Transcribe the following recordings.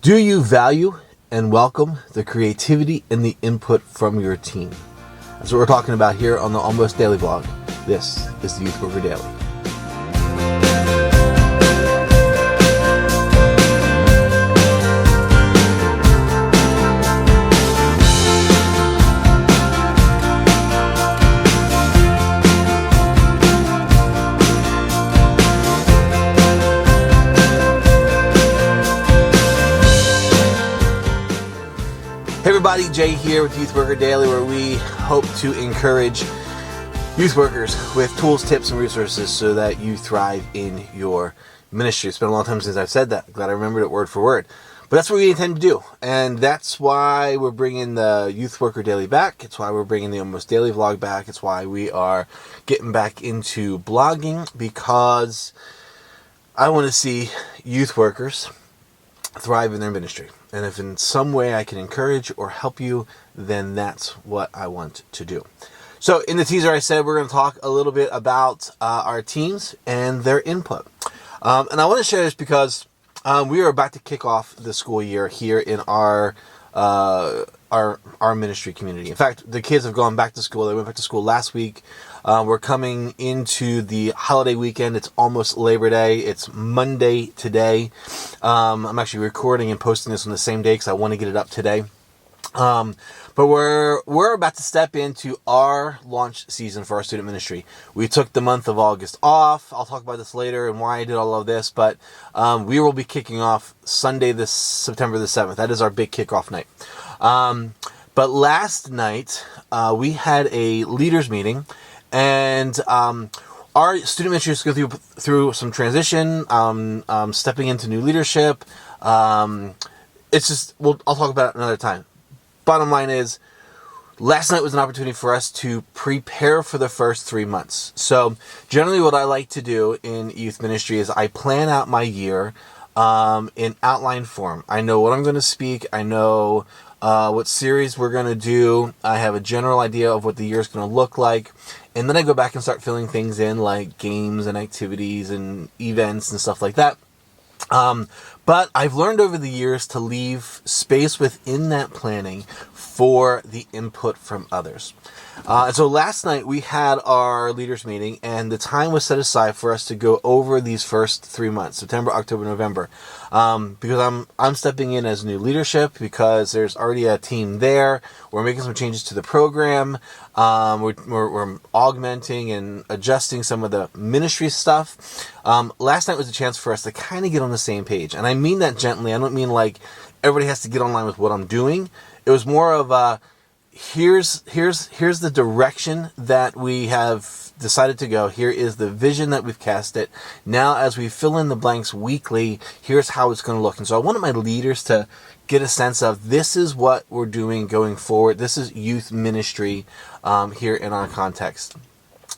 Do you value and welcome the creativity and the input from your team? That's what we're talking about here on the Almost Daily Vlog. This is the Youth Worker Daily. Hey everybody, Jay here with Youth Worker Daily, where we hope to encourage youth workers with tools, tips, and resources so that you thrive in your ministry. It's been a long time since I've said that. Glad I remembered it word for word. But that's what we intend to do. And that's why we're bringing the Youth Worker Daily back. It's why we're bringing the Almost Daily Vlog back. It's why we are getting back into blogging, because I want to see youth workers thrive in their ministry. And if in some way I can encourage or help you, then that's what I want to do. So in the teaser, I said we're going to talk a little bit about our teams and their input. And I want to share this because we are about to kick off the school year here in our ministry community. In fact, the kids have gone back to school. They went back to school last week. We're coming into the holiday weekend. It's almost Labor Day. It's Monday today. I'm actually recording and posting this on the same day because I want to get it up today. But we're about to step into our launch season for our student ministry. We took the month of August off. I'll talk about this later and why I did all of this. But we will be kicking off Sunday, September the 7th. That is our big kickoff night. But last night we had a leaders meeting. And our student ministry is going through some transition, stepping into new leadership. It's just, I'll talk about it another time. Bottom line is, last night was an opportunity for us to prepare for the first 3 months. So generally what I like to do in youth ministry is I plan out my year in outline form. I know what I'm going to speak. I know what series we're going to do. I have a general idea of what the year is going to look like. And then I go back and start filling things in like games and activities and events and stuff like that. But I've learned over the years to leave space within that planning for the input from others. And so last night we had our leaders meeting, and the time was set aside for us to go over these first 3 months, September, October, November. Because I'm stepping in as new leadership, because there's already a team there. We're making some changes to the program. We're augmenting and adjusting some of the ministry stuff. Last night was a chance for us to kind of get on the same page. And I mean that gently. I don't mean like everybody has to get online with what I'm doing. It was more of here's the direction that we have decided to go. Here is the vision that we've cast it. Now, as we fill in the blanks weekly, here's how it's going to look. And so I wanted my leaders to get a sense of, this is what we're doing going forward. This is youth ministry here in our context.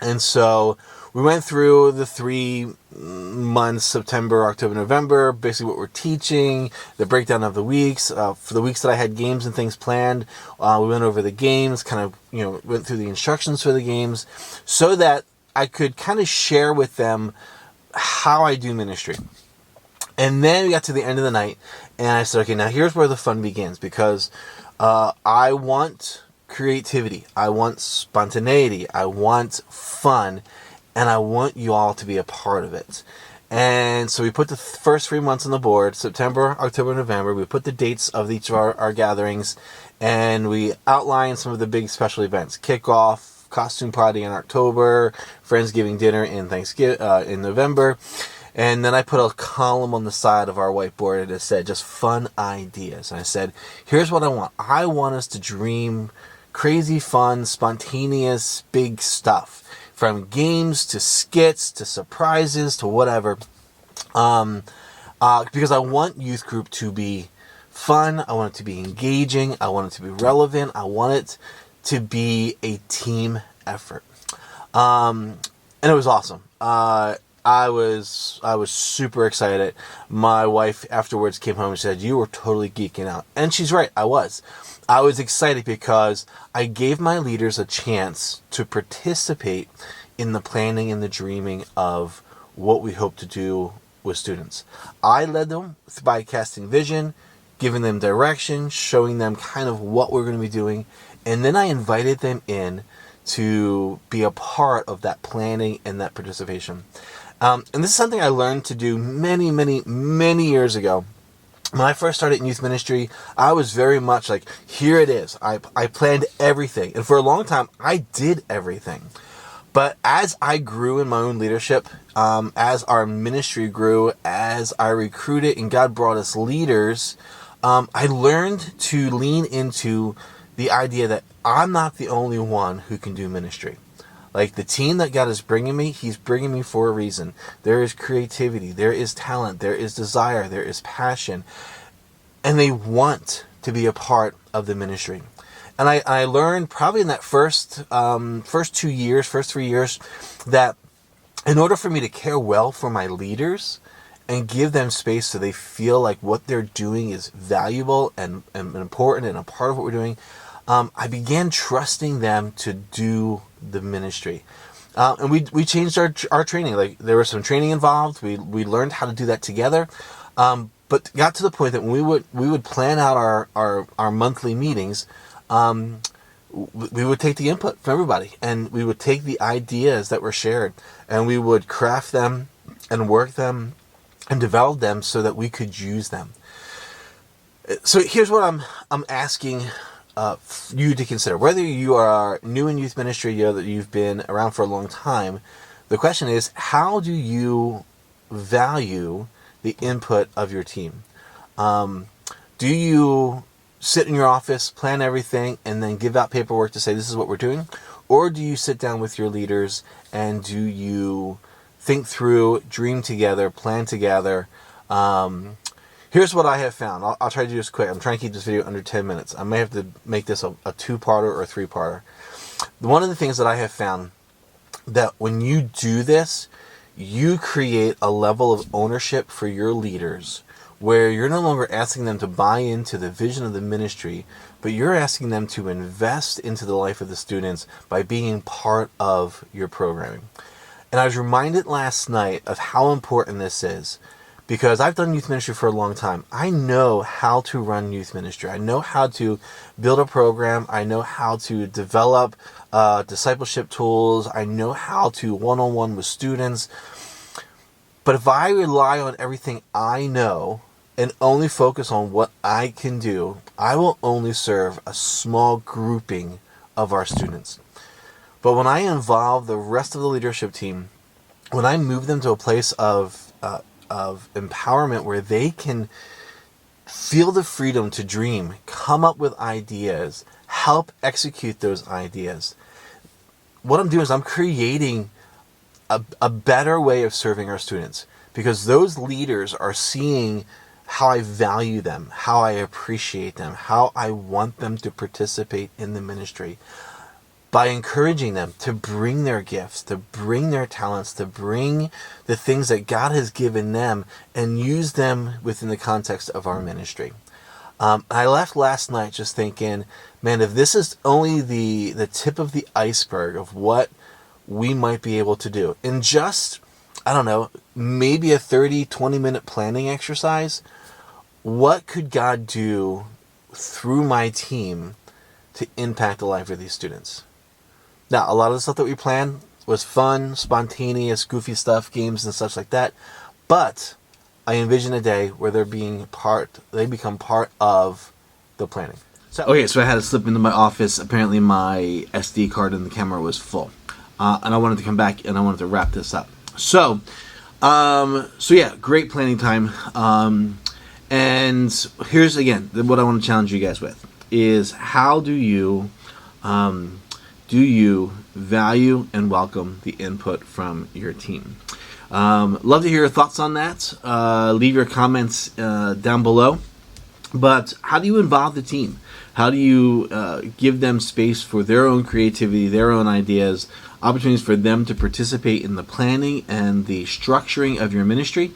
And so we went through the 3 months, September, October, November, basically what we're teaching, the breakdown of the weeks. For the weeks that I had games and things planned, we went over the games, kind of, went through the instructions for the games so that I could kind of share with them how I do ministry. And then we got to the end of the night and I said, okay, now here's where the fun begins, because I want creativity. I want spontaneity. I want fun. And I want you all to be a part of it. And so we put the first 3 months on the board, September, October, November. We put the dates of each of our gatherings, and we outlined some of the big special events. Kickoff, costume party in October, Friendsgiving dinner in November. And then I put a column on the side of our whiteboard and it said just fun ideas. And I said, here's what I want. I want us to dream crazy, fun, spontaneous, big stuff. From games to skits to surprises to whatever. Because I want youth group to be fun. I want it to be engaging. I want it to be relevant. I want it to be a team effort. And it was awesome. I was super excited. My wife afterwards came home and said, you were totally geeking out. And she's right, I was. I was excited because I gave my leaders a chance to participate in the planning and the dreaming of what we hope to do with students. I led them by casting vision. giving them direction, showing them kind of what we're going to be doing. And then I invited them in to be a part of that planning and that participation. And this is something I learned to do many, many, many years ago. When I first started in youth ministry, I was very much like, here it is. I planned everything. And for a long time, I did everything. But as I grew in my own leadership, as our ministry grew, as I recruited and God brought us leaders, I learned to lean into the idea that I'm not the only one who can do ministry. Like the team that God is bringing me, He's bringing me for a reason. There is creativity, there is talent, there is desire, there is passion, and they want to be a part of the ministry. And I learned probably in that first 3 years, that in order for me to care well for my leaders and give them space so they feel like what they're doing is valuable and important and a part of what we're doing, I began trusting them to do the ministry. And we changed our training. Like there was some training involved. We learned how to do that together. But got to the point that when we would plan out our monthly meetings, we would take the input from everybody, and we would take the ideas that were shared, and we would craft them and work them and develop them so that we could use them. So here's what I'm asking you to consider. Whether you are new in youth ministry or that you've been around for a long time, the question is, how do you value the input of your team? Do you sit in your office, plan everything, and then give out paperwork to say this is what we're doing? Or do you sit down with your leaders and do you think through, dream together, plan together? Here's what I have found. I'll try to do this quick. I'm trying to keep this video under 10 minutes. I may have to make this a two-parter or a three-parter. One of the things that I have found, that when you do this, you create a level of ownership for your leaders where you're no longer asking them to buy into the vision of the ministry, but you're asking them to invest into the life of the students by being part of your programming. And I was reminded last night of how important this is, because I've done youth ministry for a long time. I know how to run youth ministry. I know how to build a program. I know how to develop discipleship tools. I know how to one-on-one with students. But if I rely on everything I know and only focus on what I can do, I will only serve a small grouping of our students. But when I involve the rest of the leadership team, when I move them to a place of empowerment where they can feel the freedom to dream, come up with ideas, help execute those ideas, what I'm doing is I'm creating a better way of serving our students, because those leaders are seeing how I value them, how I appreciate them, how I want them to participate in the ministry, by encouraging them to bring their gifts, to bring their talents, to bring the things that God has given them and use them within the context of our ministry. I left last night just thinking, man, if this is only the tip of the iceberg of what we might be able to do in just, I don't know, maybe a 20-minute planning exercise, what could God do through my team to impact the life of these students? Now, a lot of the stuff that we planned was fun, spontaneous, goofy stuff, games and such like that. But I envision a day where they become part of the planning. So I had to slip into my office. Apparently my SD card in the camera was full. And I wanted to come back and I wanted to wrap this up. So yeah, great planning time. And here's, again, what I want to challenge you guys with is, how do you value and welcome the input from your team? Love to hear your thoughts on that. Leave your comments down below. But how do you involve the team? How do you give them space for their own creativity, their own ideas, opportunities for them to participate in the planning and the structuring of your ministry?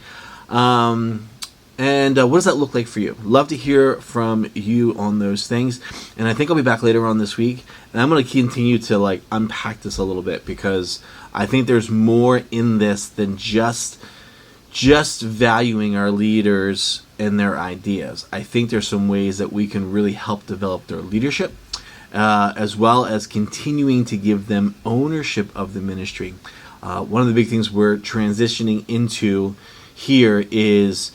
And what does that look like for you? Love to hear from you on those things. And I think I'll be back later on this week, and I'm going to continue to unpack this a little bit, because I think there's more in this than just valuing our leaders and their ideas. I think there's some ways that we can really help develop their leadership, as well as continuing to give them ownership of the ministry. One of the big things we're transitioning into here is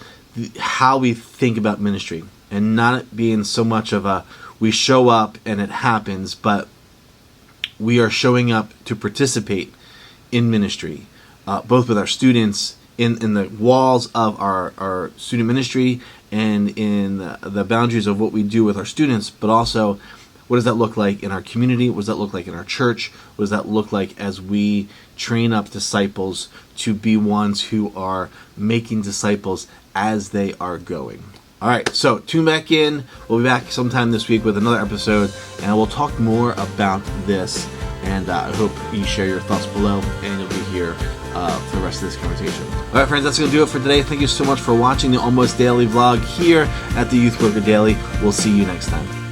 how we think about ministry, and not being so much of a we show up and it happens, but we are showing up to participate in ministry, both with our students in the walls of our student ministry and in the boundaries of what we do with our students, but also what does that look like in our community? What does that look like in our church? What does that look like as we train up disciples to be ones who are making disciples as they are going? All right, so tune back in. We'll be back sometime this week with another episode, and we'll talk more about this. And I hope you share your thoughts below, and you'll be here for the rest of this conversation. All right, friends, that's going to do it for today. Thank you so much for watching the Almost Daily vlog here at the Youth Worker Daily. We'll see you next time.